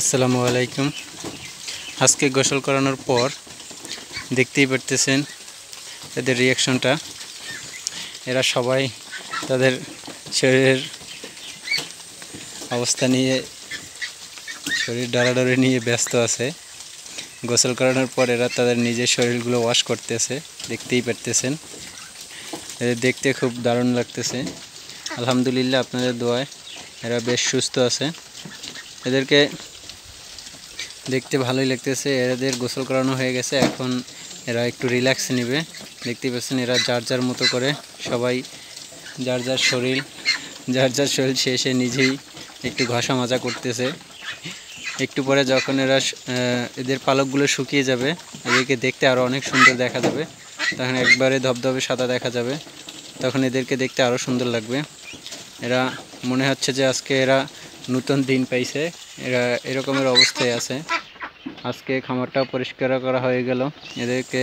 আসসালামু আলাইকুম। আজকে গোসল করানোর পর দেখতেই পারতেছেন এদের রিয়াকশনটা। এরা সবাই তাদের শরীরের অবস্থা নিয়ে, শরীর ডাড়াডড়ি নিয়ে ব্যস্ত আছে। গোসল করানোর পর এরা তাদের নিজের শরীরগুলো ওয়াশ করতেছে, দেখতেই পারতেছেন। এদের দেখতে খুব দারুণ লাগতেছে। আলহামদুলিল্লাহ, আপনাদের দোয়ায় এরা বেশ সুস্থ আছে। এদেরকে দেখতে ভালোই লাগতেছে। এদের গোসল করানো হয়ে গেছে, এখন এরা একটু রিল্যাক্স নেবে। দেখতেই পাচ্ছেন এরা যার যার মতো করে সবাই যার যার শরীর শেষে নিজেই একটু ঘষা মাজা করতেছে। একটু পরে যখন এরা এদের পালকগুলো শুকিয়ে যাবে, এদেরকে দেখতে আরও অনেক সুন্দর দেখা যাবে। তখন একবারে ধবধবে সাদা দেখা যাবে, তখন এদেরকে দেখতে আরও সুন্দর লাগবে। এরা মনে হচ্ছে যে আজকে এরা নতুন দিন পাইছে, এরা এরকমের অবস্থায় আছে। আজকে খামারটাও পরিষ্কার করা হয়ে গেল, এদেরকে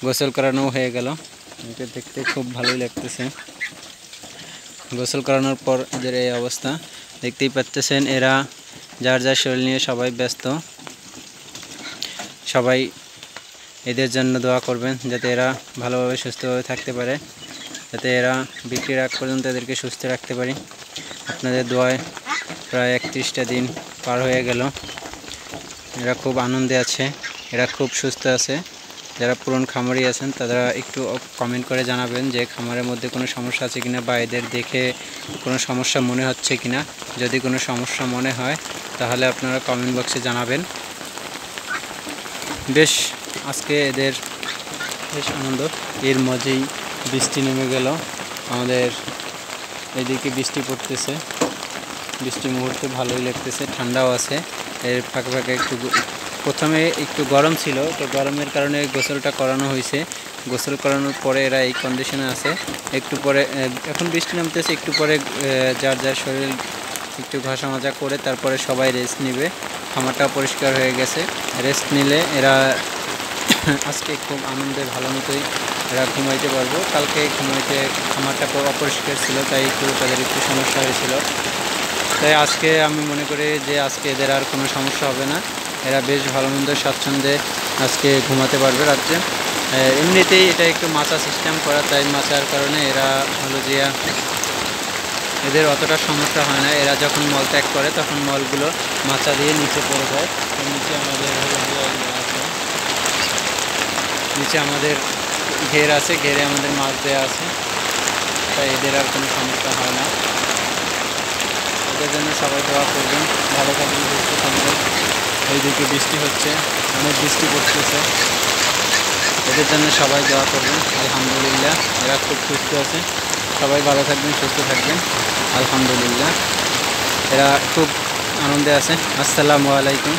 গোসল করানো হয়ে গেল। এদেরকে দেখতে খুব ভালোই লাগতেছে। গোসল করানোর পর এদের এই অবস্থা দেখতেই পাচ্ছেন। এরা যার যার শরীর নিয়ে সবাই ব্যস্ত। সবাই এদের জন্য দোয়া করবেন যাতে এরা ভালোভাবে সুস্থভাবে থাকতে পারে, যাতে এরা বিক্রির আগ পর্যন্ত এদেরকে সুস্থ রাখতে পারি। আপনাদের দোয়ায় প্রায় 31টা দিন পার হয়ে গেল। এরা খুব আনন্দে আছে, এরা খুব সুস্থ আছে। যারা পুরনো খামারি আছেন তারা একটু কমেন্ট করে জানাবেন যে খামারের মধ্যে কোনো সমস্যা আছে কিনা, বা এদের দেখে কোনো সমস্যা মনে হচ্ছে কিনা। যদি কোনো সমস্যা মনে হয় তাহলে আপনারা কমেন্ট বক্সে জানাবেন। বেশ আজকে এদের বেশ আনন্দ। এর মাঝেই বৃষ্টি নেমে গেল। আমাদের এদিকে বৃষ্টি পড়তেছে, বৃষ্টি মুহূর্তে ভালোই লাগতেছে, ঠান্ডাও আছে। এর ফাঁকে ফাঁকে প্রথমে একটু গরম ছিল, তো গরমের কারণে গোসলটা করানো হয়েছে। গোসল করানোর পরে এরা এই কন্ডিশনে আছে। একটু পরে এখন বৃষ্টি নামতেছে, একটু পরে যার যার শরীর একটু ঘষা মাজা করে তারপরে সবাই রেস্ট নেবে। খামারটাও পরিষ্কার হয়ে গেছে। রেস্ট নিলে এরা আজকে খুব আনন্দে ভালো মতোই এরা ঘুমাইতে পারবো। কালকে খামারটা অপরিষ্কার ছিল, তাই তাদের একটু সমস্যা হয়েছিল। তাই আজকে আমি মনে করি যে আজকে এদের আর কোনো সমস্যা হবে না। এরা বেশ ভালো মন্দ স্বাচ্ছন্দ্যে আজকে ঘুমাতে পারবে রাত্রে। এমনিতেই এটা একটু মাচা সিস্টেম করা, তাই মাচার কারণে এরা হলো যে এদের অতটা সমস্যা হয় না। এরা যখন মল ত্যাগ করে তখন মলগুলো মাচা দিয়ে নিচে পড়ে যায়। নিচে আমাদের ঘের আছে, ঘেরে আমাদের মাছ দেওয়া আছে, তাই এদের আর কোনো সমস্যা হয় না। এদের জন্য সবাই দোয়া করবেন, ভালো থাকবেন, সুস্থ থাকবেন। এইদিকে বৃষ্টি হচ্ছে, অনেক বৃষ্টি পড়তেছে। এদের জন্য সবাই দোয়া করবেন। আলহামদুলিল্লাহ, এরা খুব সুস্থ আছে। সবাই ভালো থাকবেন, সুস্থ থাকবেন। আলহামদুলিল্লাহ, এরা খুব আনন্দে আছে। আসসালামু আলাইকুম।